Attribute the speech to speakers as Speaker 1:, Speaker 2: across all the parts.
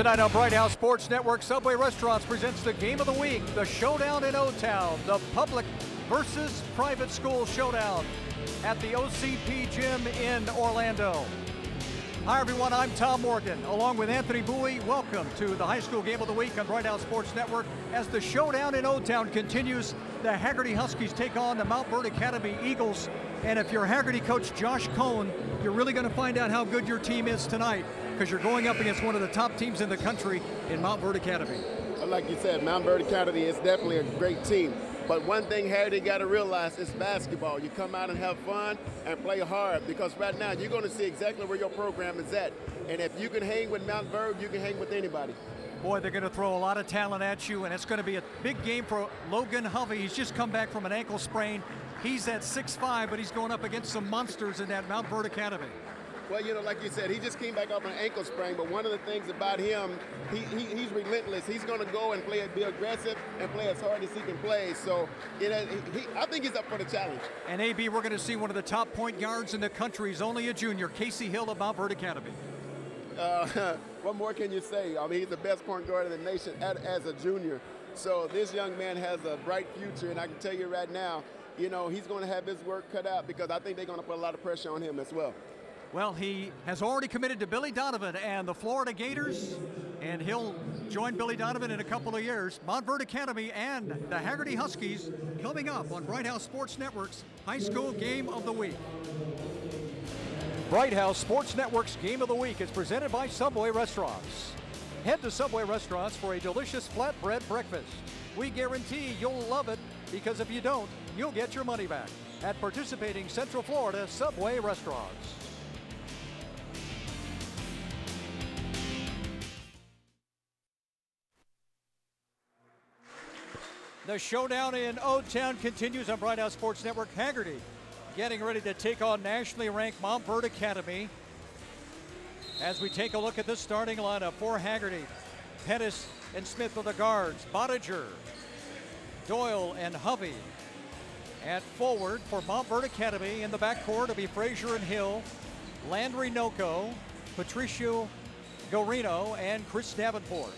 Speaker 1: Tonight on Bright House Sports Network, Subway Restaurants presents the game of the week, the showdown in O-Town, the public versus private school showdown at the OCP Gym in Orlando. Hi everyone, I'm Tom Morgan, along with Anthony Bowie. Welcome to the high school game of the week on Bright House Sports Network. As the showdown in O-Town continues, the Hagerty Huskies take on the Montverde Academy Eagles. And if you're Hagerty coach Josh Cohn, you're really going to find out how good your team is tonight, because you're going up against one of the top teams in the country in Montverde Academy.
Speaker 2: Well, like you said, Montverde Academy is definitely a great team. But one thing Hagerty got to realize is basketball. You come out and have fun and play hard, because right now you're going to see exactly where your program is at. And if you can hang with Montverde, you can hang with anybody.
Speaker 1: Boy, they're going to throw a lot of talent at you, and it's going to be a big game for Logan Hovey. He's just come back from an ankle sprain. He's at 6'5", but he's going up against some monsters in that Montverde Academy.
Speaker 2: Well, you know, like you said, he just came back off an ankle sprain, but one of the things about him, he's relentless. He's going to go and be aggressive and play as hard as he can play. So, you know, I think he's up for the challenge.
Speaker 1: And AB, we're going to see one of the top point guards in the country. He's only a junior, Casey Hill of Montverde Academy.
Speaker 2: What more can you say? I mean, he's the best point guard in the nation as a junior. So this young man has a bright future, and I can tell you right now, you know, he's going to have his work cut out, because I think they're going to put a lot of pressure on him as well.
Speaker 1: Well, he has already committed to Billy Donovan and the Florida Gators, and he'll join Billy Donovan in a couple of years. Montverde Academy and the Hagerty Huskies coming up on Bright House Sports Network's High School Game of the Week. Bright House Sports Network's Game of the Week is presented by Subway Restaurants. Head to Subway Restaurants for a delicious flatbread breakfast. We guarantee you'll love it, because if you don't, you'll get your money back at participating Central Florida Subway Restaurants. The showdown in O-Town continues on Bright House Sports Network. Hagerty getting ready to take on nationally ranked Montverde Academy. As we take a look at the starting lineup for Hagerty, Pettis and Smith are the guards. Bottiger, Doyle, and Hovey. At forward for Montverde Academy in the backcourt, it'll be Frazier and Hill, Landry Noko, Patricio Gorino, and Chris Davenport.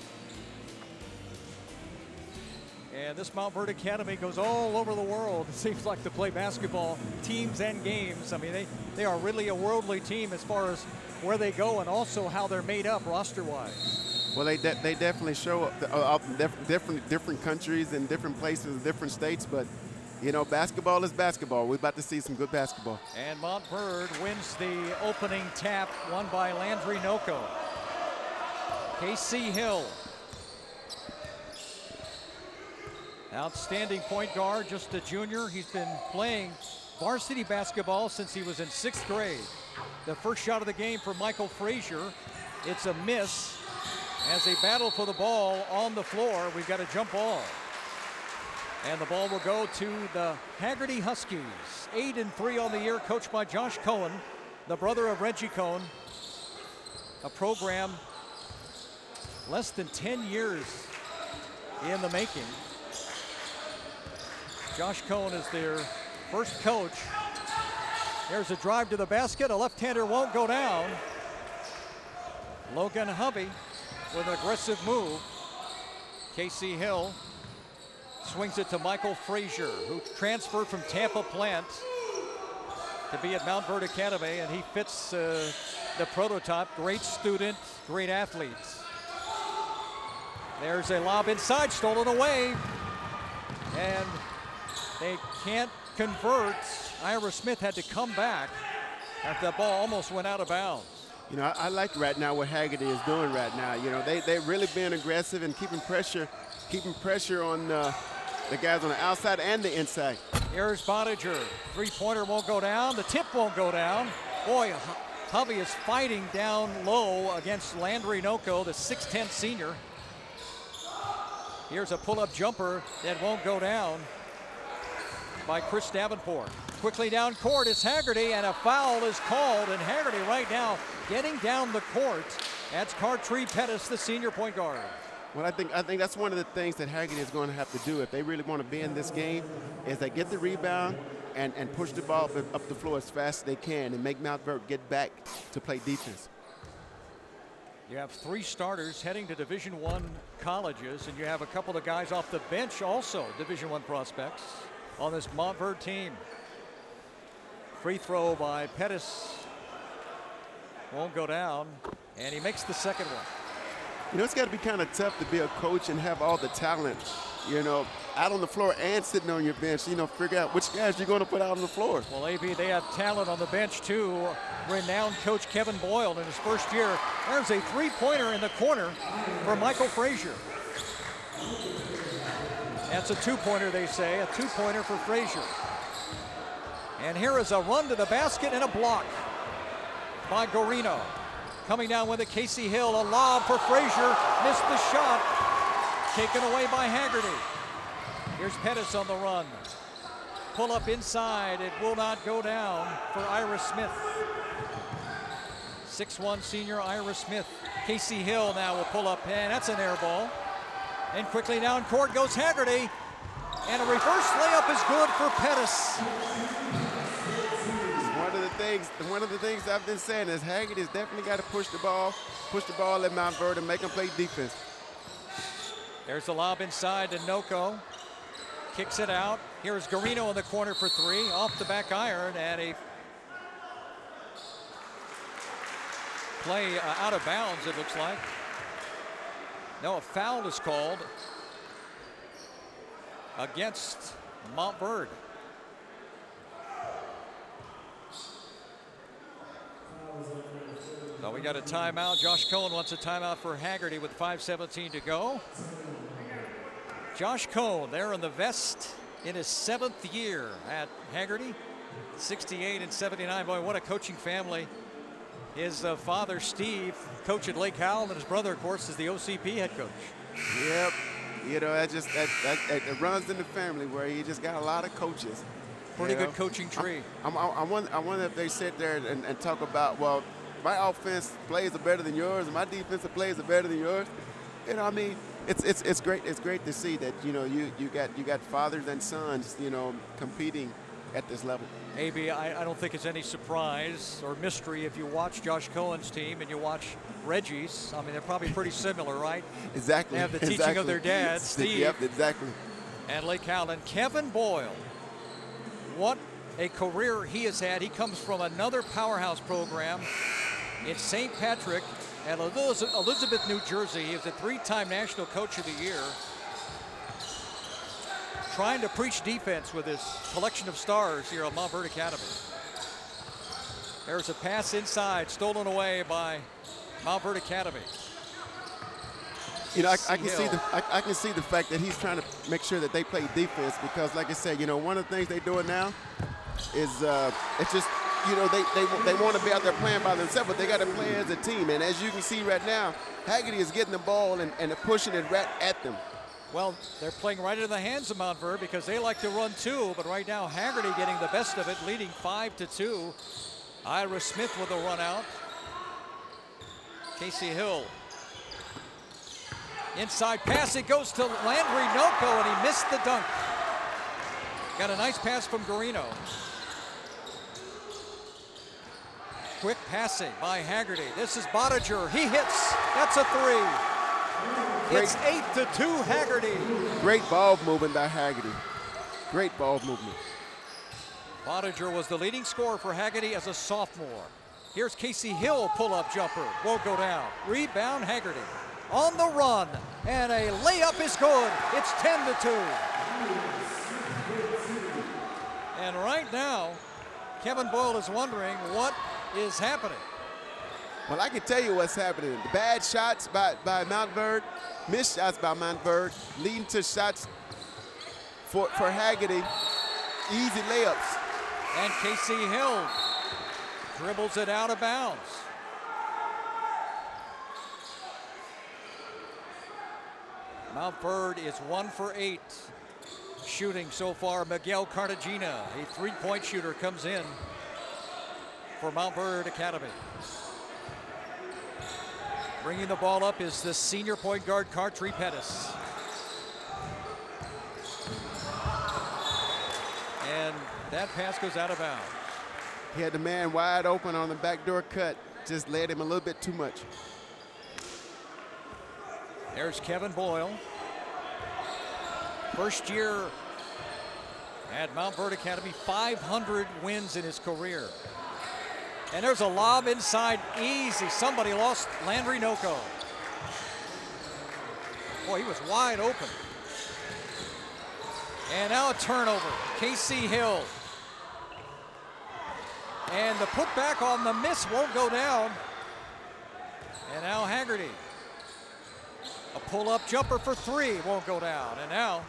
Speaker 1: And this Montverde Academy goes all over the world, it seems like, to play basketball teams and games. I mean, they are really a worldly team as far as where they go and also how they're made up roster-wise.
Speaker 2: Well, they definitely show up different countries and different places, different states, but, you know, basketball is basketball. We're about to see some good basketball. And
Speaker 1: Montverde wins the opening tap, won by Landry Noko. Casey Hill. Outstanding point guard, just a junior. He's been playing varsity basketball since he was in 6th grade. The first shot of the game for Michael Frazier. It's a miss as they battle for the ball on the floor. We've got a jump ball. And the ball will go to the Hagerty Huskies. 8-3 on the year, coached by Josh Cohen, the brother of Reggie Cohen. A program less than 10 years in the making. Josh Cohen is their first coach. There's a drive to the basket. A left-hander won't go down. Logan Hovey with an aggressive move. Casey Hill swings it to Michael Frazier, who transferred from Tampa Plant to be at Montverde Academy, and he fits the prototype. Great student, great athlete. There's a lob inside, stolen away. And they can't convert. Ira Smith had to come back after the ball almost went out of bounds.
Speaker 2: You know, I like right now what Hagerty is doing right now. You know, they've really been aggressive and keeping pressure on the guys on the outside and the inside.
Speaker 1: Here's Bottiger. Three-pointer won't go down. The tip won't go down. Boy, Hovey is fighting down low against Landry Noko, the 6'10" senior. Here's a pull-up jumper that won't go down by Chris Davenport. Quickly down court is Hagerty, and a foul is called, and Hagerty right now getting down the court. That's Cartree Pettis, the senior point guard.
Speaker 2: Well, I think that's one of the things that Hagerty is going to have to do if they really want to be in this game, is they get the rebound and push the ball up the floor as fast as they can and make Montverde get back to play defense.
Speaker 1: You have 3 starters heading to Division I colleges, and you have a couple of guys off the bench also, Division I prospects, on this Montverde team. Free throw by Pettis. Won't go down, and he makes the second one.
Speaker 2: You know, it's got to be kind of tough to be a coach and have all the talent, you know, out on the floor and sitting on your bench, you know, figure out which guys you're going to put out on the floor.
Speaker 1: Well, AB, they have talent on the bench, too. Renowned coach Kevin Boyle in his first year. There's a 3-pointer in the corner for Michael Frazier. That's a 2-pointer, they say, a 2-pointer for Frazier. And here is a run to the basket and a block by Garino. Coming down with it, Casey Hill, a lob for Frazier, missed the shot, taken away by Hagerty. Here's Pettis on the run. Pull up inside, it will not go down for Ira Smith. 6'1" senior Ira Smith. Casey Hill now will pull up, and that's an air ball. And quickly down court goes Hagerty, and a reverse layup is good for Pettis.
Speaker 2: One of the things I've been saying is Hagerty's definitely got to push the ball at Montverde and make them play defense.
Speaker 1: There's the lob inside to Noko. Kicks it out. Here's Garino in the corner for 3, off the back iron, and a play out of bounds, it looks like. No, a foul is called against Montverde. So we got a timeout. Josh Cohen wants a timeout for Hagerty with 5:17 to go. Josh Cohen there in the vest in his 7th year at Hagerty. 68 and 79. Boy, what a coaching family. His father, Steve, coach at Lake Howell, and his brother, of course, is the OCP head coach.
Speaker 2: Yep. You know, it runs in the family where you just got a lot of coaches.
Speaker 1: Pretty good coaching tree.
Speaker 2: I wonder if they sit there and talk about, well, my offense plays are better than yours, and my defensive plays are better than yours. You know, I mean, it's great. It's great to see that, you know, you got fathers and sons, you know, competing at this level.
Speaker 1: AB, I don't think it's any surprise or mystery if you watch Josh Cohen's team and you watch Reggie's. I mean, they're probably pretty similar, right?
Speaker 2: Exactly.
Speaker 1: They have the teaching of their dad, Steve.
Speaker 2: Yep, exactly.
Speaker 1: And Lake Howell. And Kevin Boyle, what a career he has had. He comes from another powerhouse program in St. Patrick at Elizabeth, New Jersey. He was a 3-time National Coach of the Year. Trying to preach defense with his collection of stars here at Montverde Academy. There's a pass inside, stolen away by Montverde Academy.
Speaker 2: You know, I can see the fact that he's trying to make sure that they play defense, because, like I said, you know, one of the things they're doing now is it's just, you know, they want to be out there playing by themselves, but they got to play as a team. And as you can see right now, Hagerty is getting the ball and pushing it right at them.
Speaker 1: Well, they're playing right into the hands of Montverde because they like to run too, but right now Hagerty getting the best of it, leading 5-2. Ira Smith with a run out. Casey Hill. Inside pass, it goes to Landry Noko, and he missed the dunk. Got a nice pass from Garino. Quick passing by Hagerty. This is Bottiger. He hits. That's a 3. It's 8-2 Hagerty.
Speaker 2: Great ball movement by Hagerty. Great ball movement.
Speaker 1: Bottiger was the leading scorer for Hagerty as a sophomore. Here's Casey Hill, pull-up jumper. Won't go down. Rebound Hagerty. On the run, and a layup is good. It's 10-2. And right now, Kevin Boyle is wondering what is happening.
Speaker 2: Well, I can tell you what's happening. Bad shots by Montverde, missed shots by Montverde, leading to shots for Hagerty. Easy layups.
Speaker 1: And Casey Hill dribbles it out of bounds. Montverde is 1 for 8. Shooting so far, Miguel Cartagena, a 3-point shooter, comes in for Montverde Academy. Bringing the ball up is the senior point guard, Cartree Pettis. And that pass goes out of bounds.
Speaker 2: He had the man wide open on the backdoor cut. Just led him a little bit too much.
Speaker 1: There's Kevin Boyle. First year at Montverde Academy, 500 wins in his career. And there's a lob inside, easy. Somebody lost Landry Noko. Boy, he was wide open. And now a turnover, Casey Hill. And the putback on the miss won't go down. And now Hagerty. A pull-up jumper for 3 won't go down. And now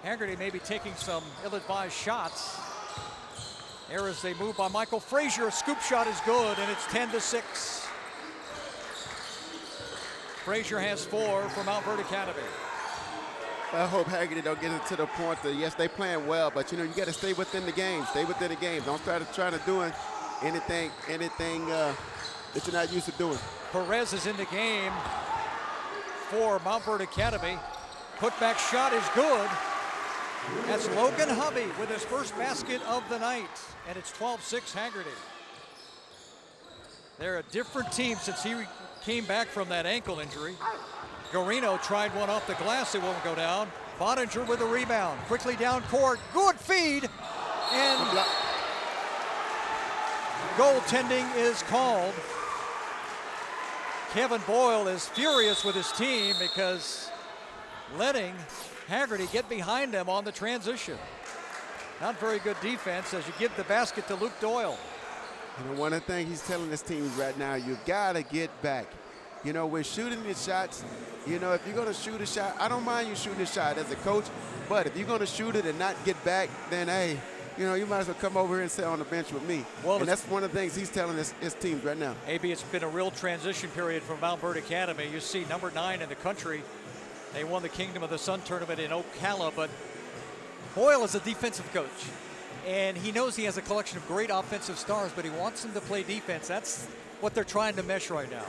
Speaker 1: Hagerty may be taking some ill-advised shots. There as they move by Michael Frazier. A scoop shot is good, and it's 10-6. Frazier has 4 for Montverde Academy.
Speaker 2: I hope Hagerty don't get it to the point that, yes, they playing well, but, you know, you got to stay within the game. Stay within the game. Don't try to do anything that you're not used to doing.
Speaker 1: Perez is in the game for Montverde Academy. Putback shot is good. That's Logan Hubby with his first basket of the night. And it's 12-6 Hagerty. They're a different team since he came back from that ankle injury. Garino tried one off the glass, it won't go down. Pottinger with a rebound, quickly down court, good feed, and goaltending is called. Kevin Boyle is furious with his team because letting Hagerty get behind him on the transition. Not very good defense as you give the basket to Luke Doyle.
Speaker 2: You know, one of the things he's telling his teams right now, you gotta get back. You know, we're shooting the shots. You know, if you're going to shoot a shot, I don't mind you shooting a shot as a coach, but if you're going to shoot it and not get back, then, hey, you know, you might as well come over here and sit on the bench with me. Well, and that's one of the things he's telling his teams right now.
Speaker 1: AB, it's been a real transition period from Montverde Academy. You see number 9 in the country. They won the Kingdom of the Sun tournament in Ocala, but Boyle is a defensive coach. And he knows he has a collection of great offensive stars, but he wants them to play defense. That's what they're trying to mesh right now.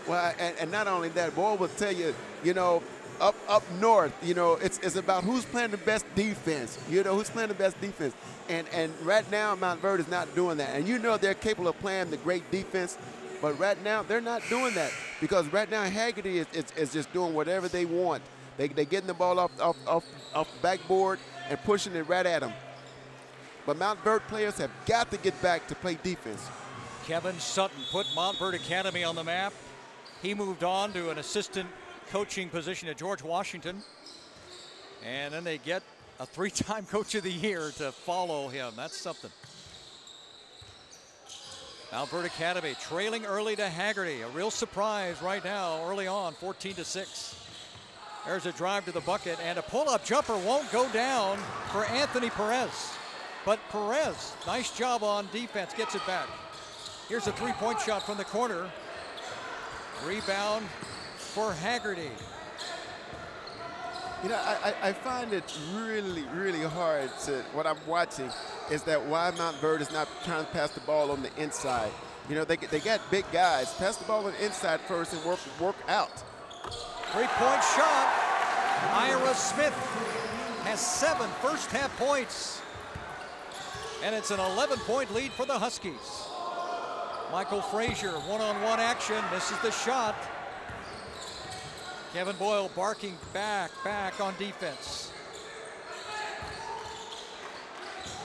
Speaker 2: Well, and not only that, Boyle will tell you, you know, up north, you know, it's about who's playing the best defense. You know, who's playing the best defense. And right now, Montverde is not doing that. And you know they're capable of playing the great defense, but right now they're not doing that because right now Hagerty is just doing whatever they want. They're getting the ball off the backboard and pushing it right at them. But Montverde players have got to get back to play defense.
Speaker 1: Kevin Sutton put Montverde Academy on the map. He moved on to an assistant coaching position at George Washington. And then they get a 3-time Coach of the Year to follow him. That's something. Montverde Academy trailing early to Hagerty. A real surprise right now, early on, 14-6. There's a drive to the bucket, and a pull-up jumper won't go down for Anthony Perez. But Perez, nice job on defense, gets it back. Here's a 3-point shot from the corner. Rebound for Hagerty.
Speaker 2: You know, I find it really, really hard to, what I'm watching is that why Montverde is not trying to pass the ball on the inside. You know, they got big guys. Pass the ball on the inside first and work out.
Speaker 1: 3-point shot. Ira Smith has 7 first-half points. And it's an 11-point lead for the Huskies. Michael Frazier, one-on-one action, misses the shot. Kevin Boyle barking back on defense.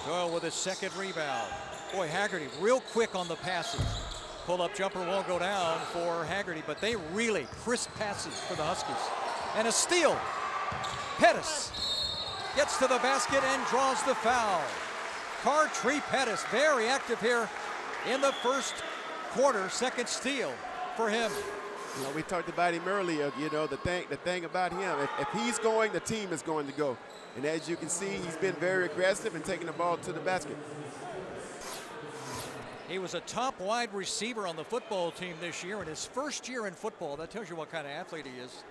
Speaker 1: Doyle with his second rebound. Boy, Hagerty real quick on the passes. Pull-up jumper won't go down for Hagerty, but they really crisp passes for the Huskies. And a steal. Pettis gets to the basket and draws the foul. Cartree Pettis, very active here in the first quarter. Second steal for him.
Speaker 2: You know, we talked about him earlier. You know, the thing about him, if he's going, the team is going to go. And as you can see, he's been very aggressive and taking the ball to the basket.
Speaker 1: He was a top wide receiver on the football team this year in his first year in football. That tells you what kind of athlete he is.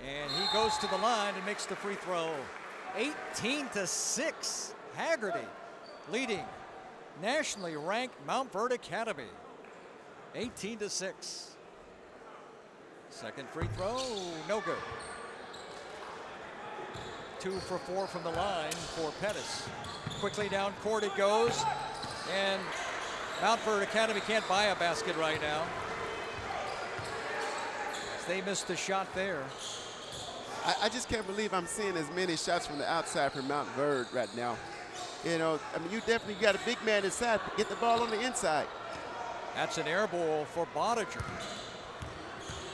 Speaker 1: And he goes to the line and makes the free throw. 18-6. Hagerty leading nationally ranked Montverde Academy. 18-6. Second free throw, no good. 2 for 4 from the line for Pettis. Quickly down court it goes, and Montverde Academy can't buy a basket right now. they missed the shot there.
Speaker 2: I just can't believe I'm seeing as many shots from the outside from Montverde right now. You know, I mean, you definitely got a big man inside. Get the ball on the inside.
Speaker 1: That's an air ball for Bodiger.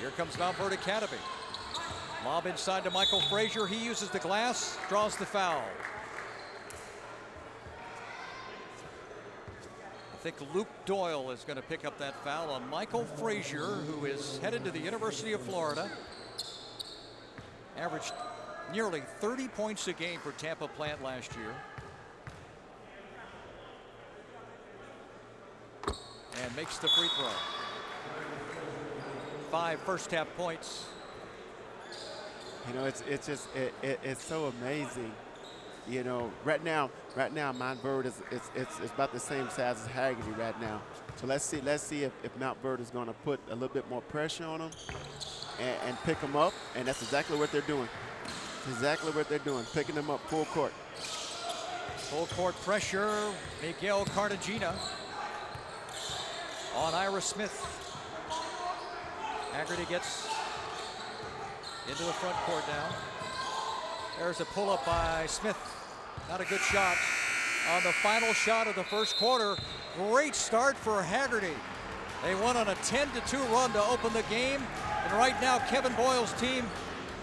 Speaker 1: Here comes Montverde Academy. Lob inside to Michael Frazier. He uses the glass, draws the foul. I think Luke Doyle is going to pick up that foul on Michael Frazier, who is headed to the University of Florida. Averaged nearly 30 points a game for Tampa Plant last year. And makes the free throw. 5 first half points.
Speaker 2: You know, it's so amazing. You know, right now Montverde is about the same size as Hagerty right now. So let's see if Montverde is going to put a little bit more pressure on them and pick them up. And that's exactly what they're doing. Exactly what they're doing, picking them up full court.
Speaker 1: Full court pressure. Miguel Cartagena on Ira Smith. Hagerty gets into the front court now. There's a pull-up by Smith. Not a good shot on the final shot of the first quarter. Great start for Hagerty. They went on a 10-2 run to open the game. And right now, Kevin Boyle's team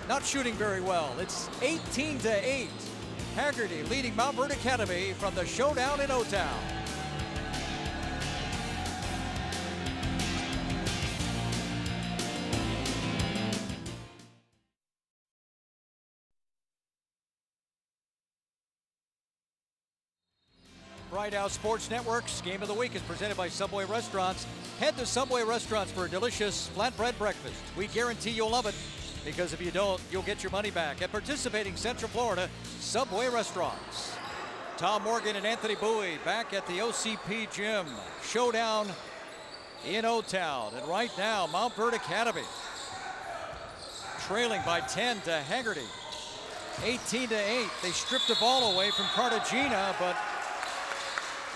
Speaker 1: not shooting very well. It's 18-8. Hagerty leading Montverde Academy from the showdown in O-Town. Bright Out Sports Network's Game of the Week is presented by Subway Restaurants. Head to Subway Restaurants for a delicious flatbread breakfast. We guarantee you'll love it, because if you don't, you'll get your money back at participating Central Florida Subway Restaurants. Tom Morgan and Anthony Bowie back at the OCP gym. Showdown in O-Town. And right now, Montverde Academy trailing by 10 to Hagerty. 18-8. They stripped the ball away from Cartagena, but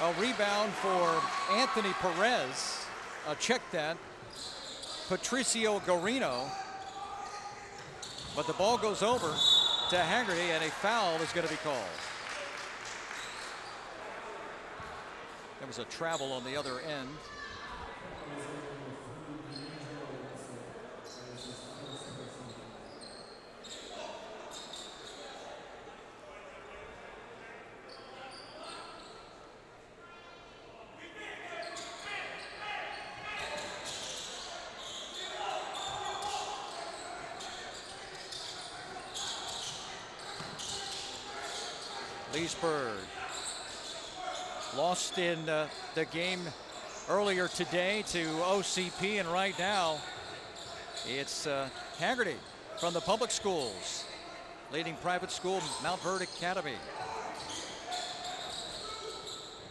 Speaker 1: a rebound for Anthony Perez. Check that. Patricio Garino. But the ball goes over to Hagerty, and a foul is going to be called. There was a travel on the other end. Leesburg lost in the game earlier today to OCP, and right now it's Hagerty from the public schools leading private school Montverde Academy.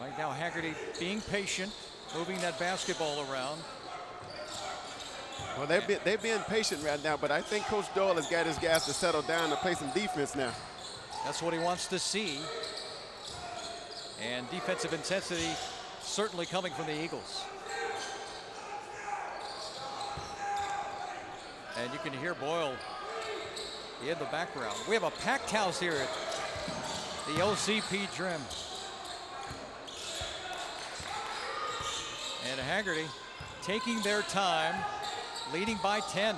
Speaker 1: Right now Hagerty being patient, moving that basketball around.
Speaker 2: Well, they're being patient right now, but I think Coach Doyle has got his guys to settle down and play some defense now.
Speaker 1: That's what he wants to see. And defensive intensity certainly coming from the Eagles. And you can hear Boyle in the background. We have a packed house here at the OCP gym. And Hagerty taking their time, leading by 10.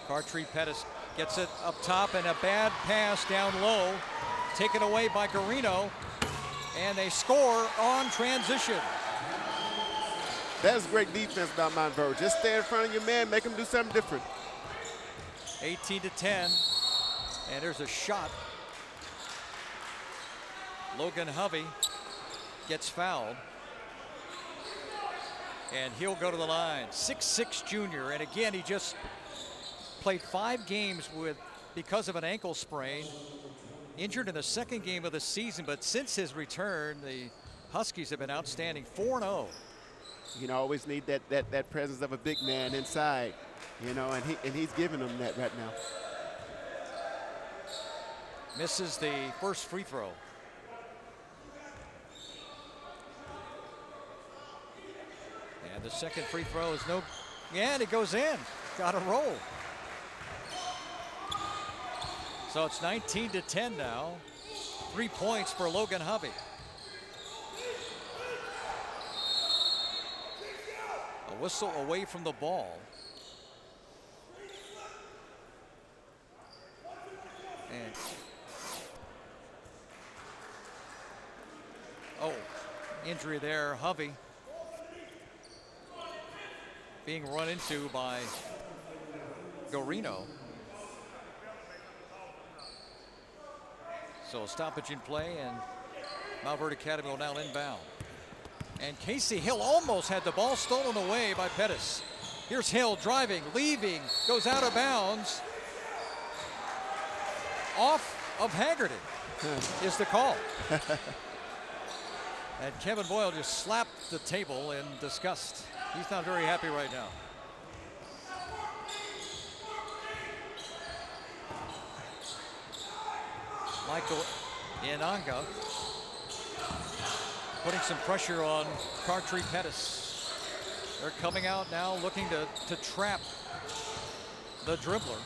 Speaker 1: Cartree Pettis gets it up top, and a bad pass down low, taken away by Garino, and they score on transition.
Speaker 2: That's great defense by Montverde. Just stay in front of your man, make him do something different.
Speaker 1: 18-10, and there's a shot. Logan Hovey gets fouled, and he'll go to the line. 6'6" junior, and again, he just played 5 games because of an ankle sprain. Injured in the second game of the season, but since his return, the Huskies have been outstanding, 4-0.
Speaker 2: You know, always need that presence of a big man inside, you know, and he's giving them that right now.
Speaker 1: Misses the first free throw. And the second free throw is no, yeah, and it goes in. Got a roll. So it's 19-10 now. 3 points for Logan Hovey. A whistle away from the ball. And oh, injury there. Hovey being run into by Gorino. So a stoppage in play, and Montverde Academy will now inbound. And Casey Hill almost had the ball stolen away by Pettis. Here's Hill driving, leaving, goes out of bounds. Off of Hagerty is the call. And Kevin Boyle just slapped the table in disgust. He's not very happy right now. Michael Inanga putting some pressure on Cartree Pettis. They're coming out now looking to trap the dribbler.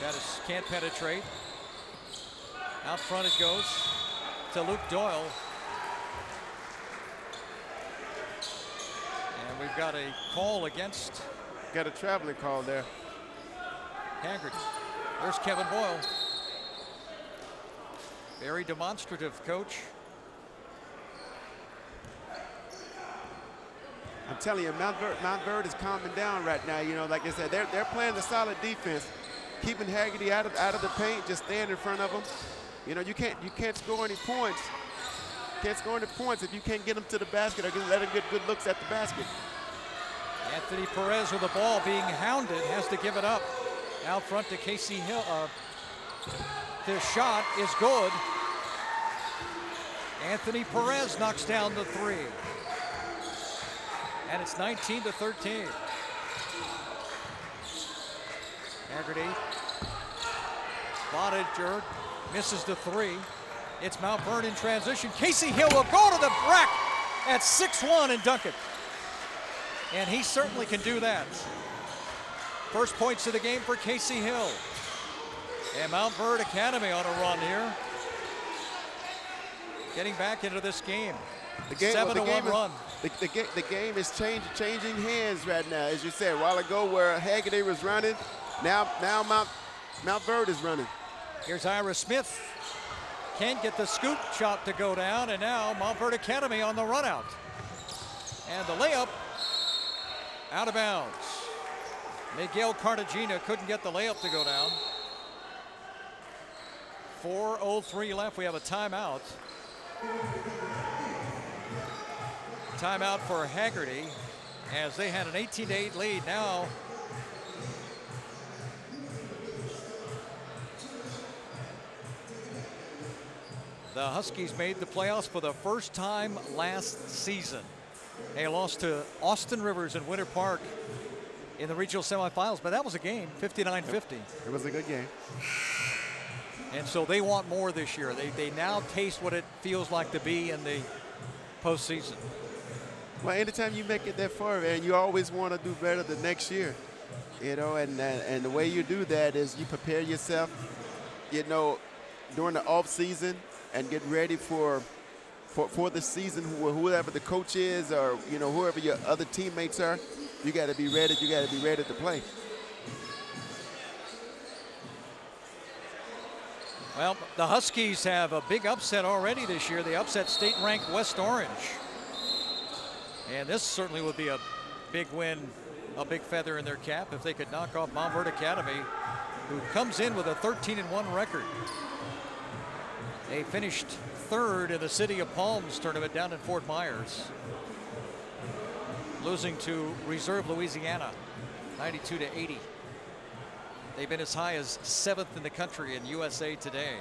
Speaker 1: Pettis can't penetrate. Out front it goes to Luke Doyle. And we've got a call against.
Speaker 2: Got a traveling call there.
Speaker 1: Hagerty. There's Kevin Boyle. Very demonstrative, coach.
Speaker 2: I'm telling you, Montverde is calming down right now. You know, like I said, they're playing the solid defense, keeping Hagerty out of the paint, just staying in front of them. You know, you can't score any points. Can't score any points if you can't get them to the basket or let them get good looks at the basket.
Speaker 1: Anthony Perez with the ball being hounded, has to give it up. Out front to Casey Hill. The shot is good. Anthony Perez knocks down the three. And it's 19-13. Hagerty. Boninger misses the three. It's Montverde in transition. Casey Hill will go to the rack at 6'1" and dunk it. And he certainly can do that. First points of the game for Casey Hill. And Montverde Academy on a run here. Getting back into this game.
Speaker 2: The game
Speaker 1: 7-1 run.
Speaker 2: The game is changing hands right now. As you said a while ago, where Hagerty was running, now Montverde is running.
Speaker 1: Here's Ira Smith. Can't get the scoop shot to go down, and now Montverde Academy on the run out. And the layup out of bounds. Miguel Cartagena couldn't get the layup to go down. 4:03 left. We have a timeout. Timeout for Hagerty as they had an 18-8 lead. Now the Huskies made the playoffs for the first time last season. They lost to Austin Rivers in Winter Park in the regional semifinals, but that was a game, 59-50.
Speaker 2: It was a good game.
Speaker 1: And so they want more this year. They now taste what it feels like to be in the postseason.
Speaker 2: Well, anytime you make it that far, man, you always want to do better the next year. You know, and the way you do that is you prepare yourself, you know, during the off season and get ready for the season. Whoever the coach is, or you know, whoever your other teammates are, you got to be ready. You got to be ready to play.
Speaker 1: Well, the Huskies have a big upset already this year. They upset state-ranked West Orange. And this certainly would be a big win, a big feather in their cap if they could knock off Montverde Academy, who comes in with a 13-1 record. They finished third in the City of Palms tournament down in Fort Myers, losing to Reserve Louisiana, 92-80. They've been as high as 7th in the country in USA Today.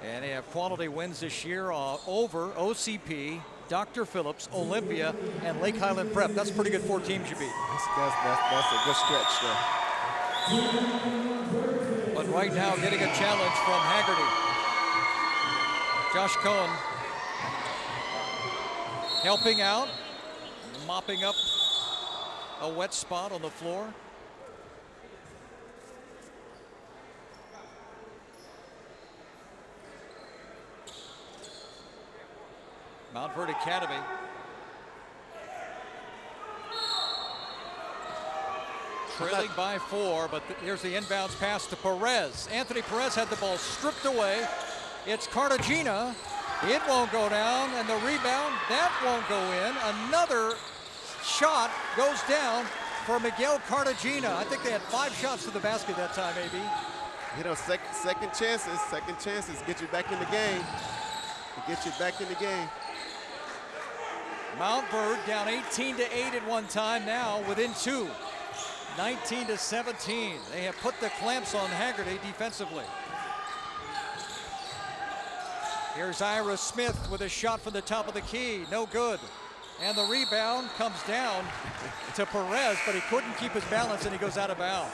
Speaker 1: And they have quality wins this year over OCP, Dr. Phillips, Olympia, and Lake Highland Prep. That's pretty good 4 teams you beat.
Speaker 2: That's a good stretch there.
Speaker 1: But right now getting a challenge from Hagerty. Josh Cohen helping out, mopping up a wet spot on the floor. Montverde Academy trailing by 4, but here's the inbounds pass to Perez. Anthony Perez had the ball stripped away. It's Cartagena. It won't go down, and the rebound, that won't go in. Another shot goes down for Miguel Cartagena. I think they had 5 shots to the basket that time, maybe.
Speaker 2: You know, second chances get you back in the game. Get you back in the game.
Speaker 1: Montverde down 18-8 at one time, now within 2. 19-17. They have put the clamps on Hagerty defensively. Here's Ira Smith with a shot from the top of the key. No good. And the rebound comes down to Perez, but he couldn't keep his balance, and he goes out of bounds.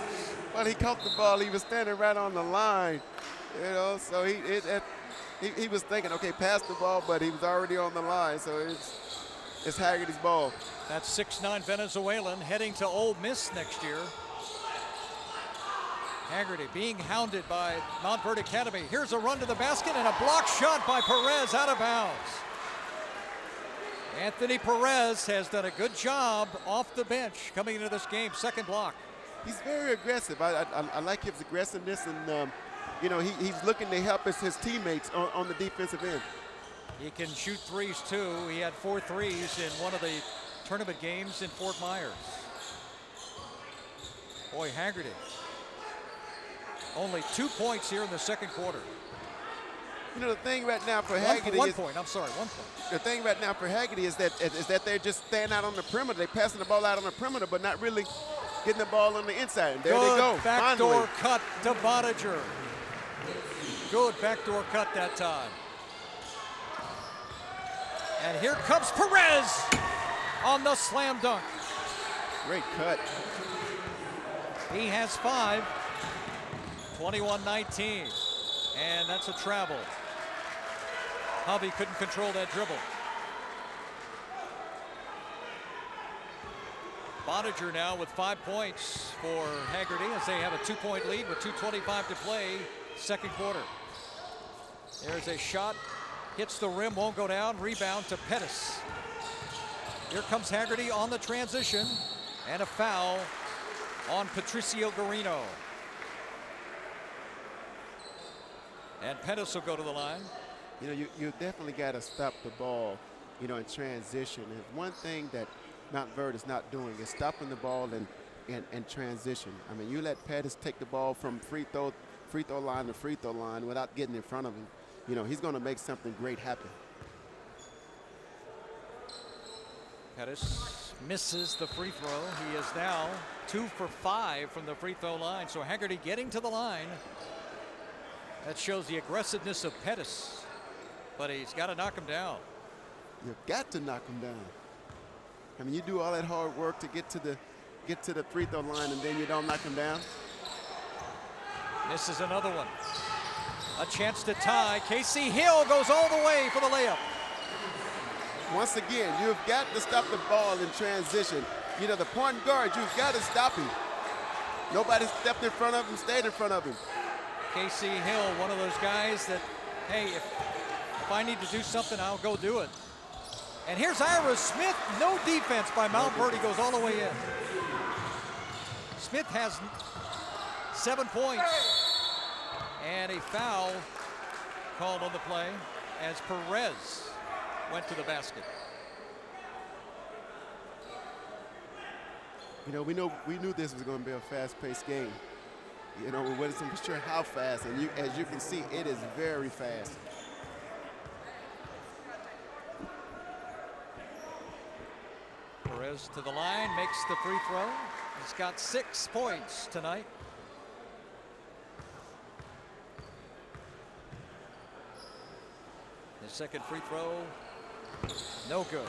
Speaker 2: Well, he caught the ball. He was standing right on the line, you know, so he was thinking, okay, pass the ball, but he was already on the line, so it's Hagerty's ball.
Speaker 1: That's 6'9" Venezuelan heading to Ole Miss next year. Hagerty being hounded by Montverde Academy. Here's a run to the basket and a block shot by Perez out of bounds. Anthony Perez has done a good job off the bench coming into this game. Second block.
Speaker 2: He's very aggressive. I like his aggressiveness, and you know, he's looking to help his teammates on the defensive end.
Speaker 1: He can shoot threes too. He had 4 threes in one of the tournament games in Fort Myers. Boy, Hagerty. Only 2 points here in the second quarter.
Speaker 2: You know, the thing right now for Hagerty
Speaker 1: one point.
Speaker 2: The thing right now for Hagerty is that they're just staying out on the perimeter. They're passing the ball out on the perimeter, but not really getting the ball on the inside. And there they go.
Speaker 1: Backdoor cut to Bodiger. Good backdoor cut that time. And here comes Perez on the slam dunk.
Speaker 2: Great cut.
Speaker 1: He has 5. 21-19. And that's a travel. Hubby couldn't control that dribble. Bodiger now with 5 points for Hagerty as they have a 2-point lead with 2:25 to play, second quarter. There's a shot, hits the rim, won't go down, rebound to Pettis. Here comes Hagerty on the transition, and a foul on Patricio Garino. And Pettis will go to the line.
Speaker 2: You know, you definitely got to stop the ball, you know, in transition. And one thing that Montverde is not doing is stopping the ball in transition. I mean, you let Pettis take the ball from free throw line to free throw line without getting in front of him. You know, he's going to make something great happen.
Speaker 1: Pettis misses the free throw. He is now 2 for 5 from the free throw line. So Hagerty getting to the line. That shows the aggressiveness of Pettis, but he's got to knock him down.
Speaker 2: You've got to knock him down. I mean, you do all that hard work to get to the free throw line, and then you don't knock him down.
Speaker 1: This is another one. A chance to tie. Casey Hill goes all the way for the layup.
Speaker 2: Once again, you've got to stop the ball in transition. You know, the point guard, you've got to stop him. Nobody stepped in front of him, stayed in front of him.
Speaker 1: Casey Hill, one of those guys that, hey, if I need to do something, I'll go do it. And here's Ira Smith. No defense by Montverde, goes all the way in. Smith has 7 points. And a foul called on the play as Perez went to the basket.
Speaker 2: You know, we knew this was going to be a fast-paced game. You know, we wasn't sure how fast, and as you can see, it is very fast.
Speaker 1: Perez to the line, makes the free throw. He's got 6 points tonight. His second free throw, no good.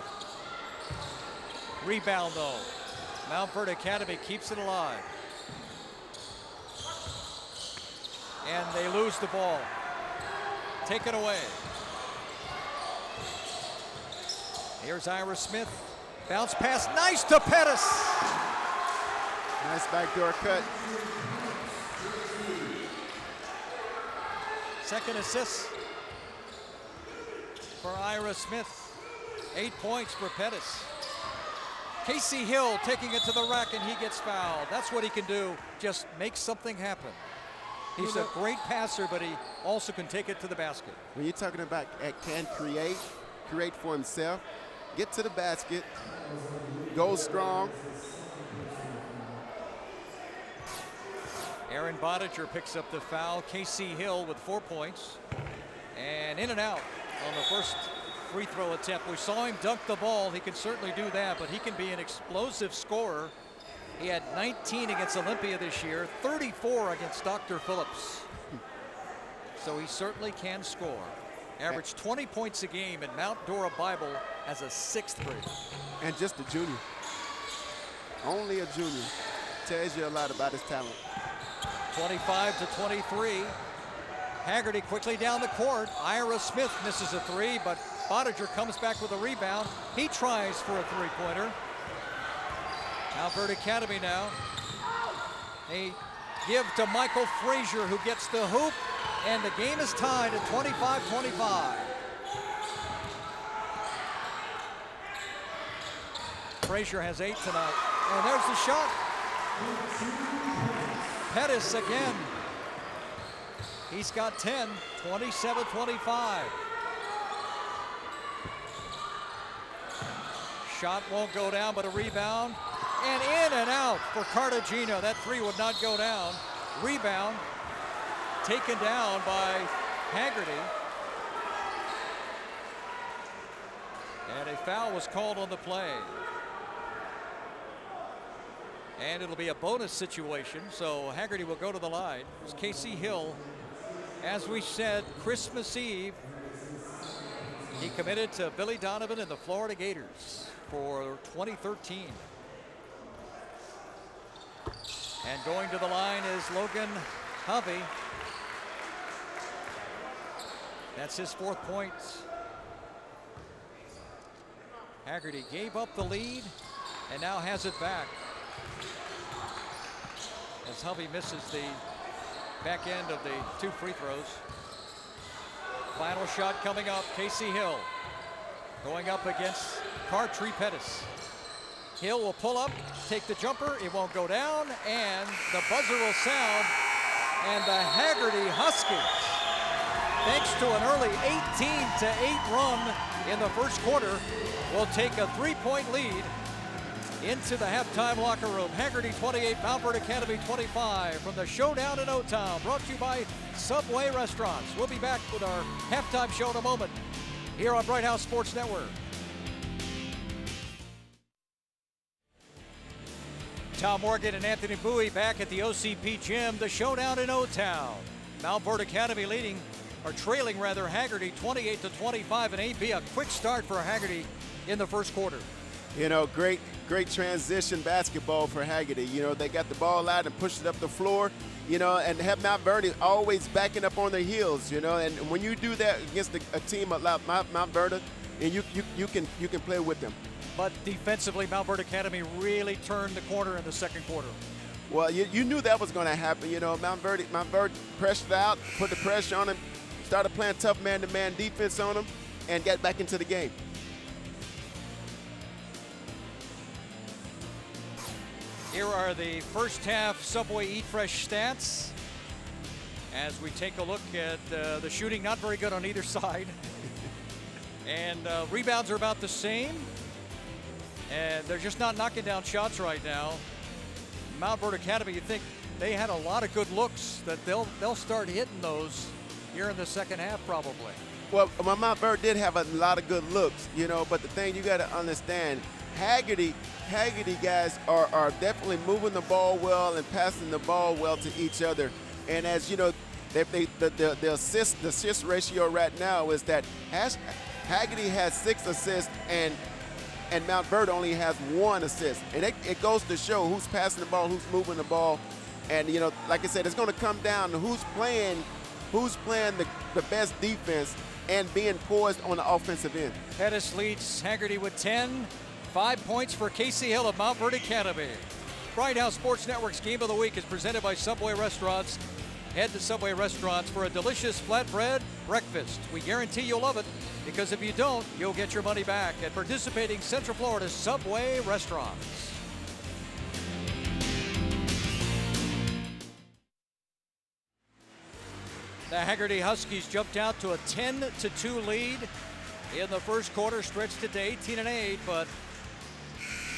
Speaker 1: Rebound though. Montverde Academy keeps it alive. And they lose the ball. Taken away. Here's Ira Smith. Bounce pass, nice to Pettis.
Speaker 2: Nice backdoor cut.
Speaker 1: Second assist for Ira Smith. 8 points for Pettis. Casey Hill taking it to the rack and he gets fouled. That's what he can do, just make something happen. He's a great passer, but he also can take it to the basket.
Speaker 2: When you're talking about can create for himself, get to the basket, go strong.
Speaker 1: Aaron Bodiger picks up the foul. Casey Hill with 4 points. And in and out on the first free throw attempt. We saw him dunk the ball. He can certainly do that, but he can be an explosive scorer. He had 19 against Olympia this year, 34 against Dr. Phillips. So he certainly can score. Averaged 20 points a game in Mount Dora Bible as a 6th grader.
Speaker 2: And just a junior. Only a junior. Tells you a lot about his talent.
Speaker 1: 25-23. Hagerty quickly down the court. Ira Smith misses a 3, but Bodiger comes back with a rebound. He tries for a 3-pointer. Montverde Academy now. They give to Michael Frazier, who gets the hoop, and the game is tied at 25-25. Frazier has 8 tonight, and there's the shot. Pettis again. He's got 10, 27-25. Shot won't go down, but a rebound. And in and out for Cartagena. That 3 would not go down. Rebound taken down by Hagerty. And a foul was called on the play. And it'll be a bonus situation, so Hagerty will go to the line. It's Casey Hill. As we said, Christmas Eve, he committed to Billy Donovan and the Florida Gators for 2013. And going to the line is Logan Hovey. That's his 4th point. Hagerty gave up the lead and now has it back. As Hovey misses the back end of the 2 free throws. Final shot coming up, Casey Hill going up against Cartree Pettis. Hill will pull up, take the jumper, it won't go down, and the buzzer will sound, and the Hagerty Huskies, thanks to an early 18-8 run in the first quarter, will take a 3-point lead into the halftime locker room. Hagerty 28, Montverde Academy 25 from the showdown in O-Town, brought to you by Subway Restaurants. We'll be back with our halftime show in a moment here on Bright House Sports Network. Tom Morgan and Anthony Bowie back at the OCP gym, the showdown in O-Town. Montverde Academy trailing Hagerty 28-25, and AB a quick start for Hagerty in the first quarter.
Speaker 2: You know, great transition basketball for Hagerty. You know, they got the ball out and pushed it up the floor, you know, and have Montverde always backing up on their heels, you know, and when you do that against a team like Montverde, and you can play with them.
Speaker 1: But defensively, Montverde Academy really turned the corner in the second quarter.
Speaker 2: Well, you knew that was going to happen. You know, Montverde pressured out, put the pressure on him, started playing tough man-to-man defense on him, and got back into the game.
Speaker 1: Here are the first half Subway Eat Fresh stats. As we take a look at the shooting, not very good on either side. And rebounds are about the same. And they're just not knocking down shots right now. Montverde Academy, you think they had a lot of good looks that they'll start hitting those here in the second half probably.
Speaker 2: Well, Montverde did have a lot of good looks, you know, but the thing you got to understand, Hagerty guys are definitely moving the ball well and passing the ball well to each other. And as you know, the assist ratio right now is that Hagerty has 6 assists and Montverde only has 1 assist. And it goes to show who's passing the ball, who's moving the ball. And, you know, like I said, it's going to come down to who's playing who's playing the best defense and being poised on the offensive end.
Speaker 1: Pettis leads Hagerty with 10. 5 points for Casey Hill of Montverde Academy. Right now, Sports Network's Game of the Week is presented by Subway Restaurants. Head to Subway Restaurants for a delicious flatbread breakfast. We guarantee you'll love it, because if you don't, you'll get your money back at participating Central Florida Subway restaurants. The Hagerty Huskies jumped out to a 10-2 lead in the first quarter, stretched it to 18-8, but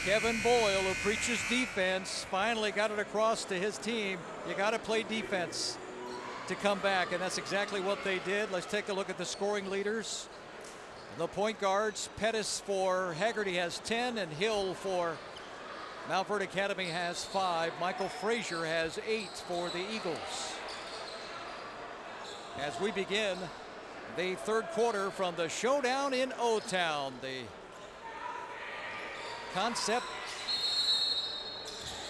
Speaker 1: Kevin Boyle, who preaches defense, finally got it across to his team. You got to play defense to come back, and that's exactly what they did. Let's take a look at the scoring leaders. The point guards, Pettis for Hagerty has 10, and Hill for Montverde Academy has 5. Michael Frazier has 8 for the Eagles. As we begin the third quarter from the showdown in O-Town, the concept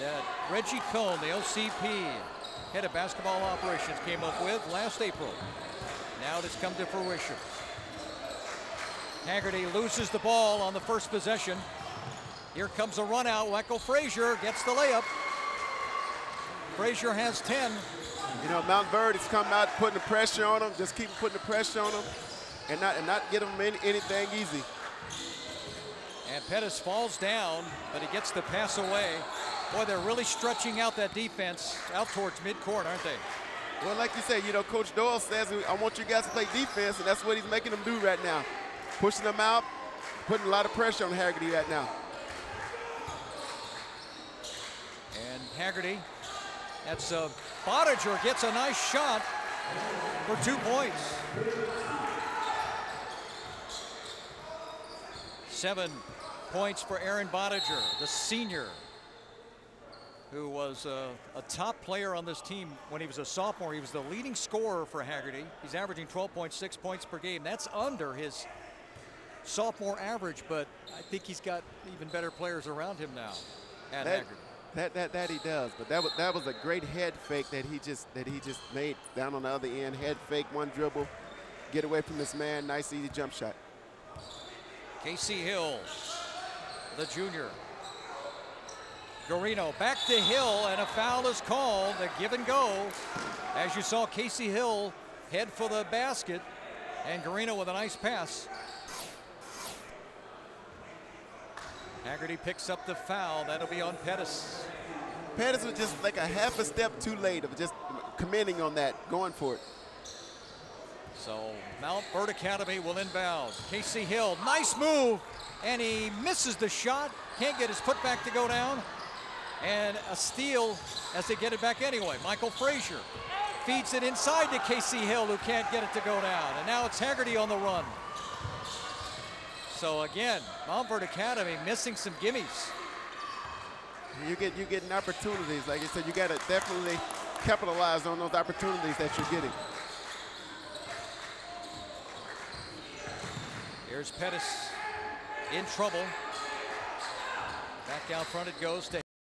Speaker 1: that Reggie Cohn, the OCP head of basketball operations, came up with last April. Now it has come to fruition. Hagerty loses the ball on the first possession. Here comes a run out. Michael Frazier gets the layup. Frazier has 10.
Speaker 2: You know, Montverde's come out putting the pressure on him, just keep putting the pressure on him, and not get him anything easy.
Speaker 1: And Pettis falls down, but he gets the pass away. Boy, they're really stretching out that defense out towards midcourt, aren't they?
Speaker 2: Well, like you say, you know, Coach Doyle says, I want you guys to play defense, and that's what he's making them do right now. Pushing them out, putting a lot of pressure on Hagerty right now.
Speaker 1: And Hagerty, that's Bottiger gets a nice shot for 2 points. 7 points for Aaron Bottiger, the senior, who was a top player on this team when he was a sophomore. He was the leading scorer for Hagerty. He's averaging 12.6 points per game. That's under his sophomore average, but I think he's got even better players around him now at Hagerty.
Speaker 2: That he does, but that was a great head fake that he just made down on the other end. Head fake, one dribble, get away from this man, nice easy jump shot.
Speaker 1: Casey Hill, the junior. Garino back to Hill, and a foul is called, a give and go. As you saw, Casey Hill head for the basket, and Garino with a nice pass. Hagerty picks up the foul. That'll be on Pettis.
Speaker 2: Pettis was just like a half a step too late of just commenting on that, going for it.
Speaker 1: So Montverde Academy will inbound. Casey Hill, nice move, and he misses the shot. Can't get his putback to go down. And a steal as they get it back anyway. Michael Frazier feeds it inside to Casey Hill, who can't get it to go down. And now it's Hagerty on the run. So again, Montverde Academy missing some gimmies.
Speaker 2: You're getting opportunities. Like I said, you got to definitely capitalize on those opportunities that you're getting.
Speaker 1: Here's Pettis in trouble. Back out front it goes to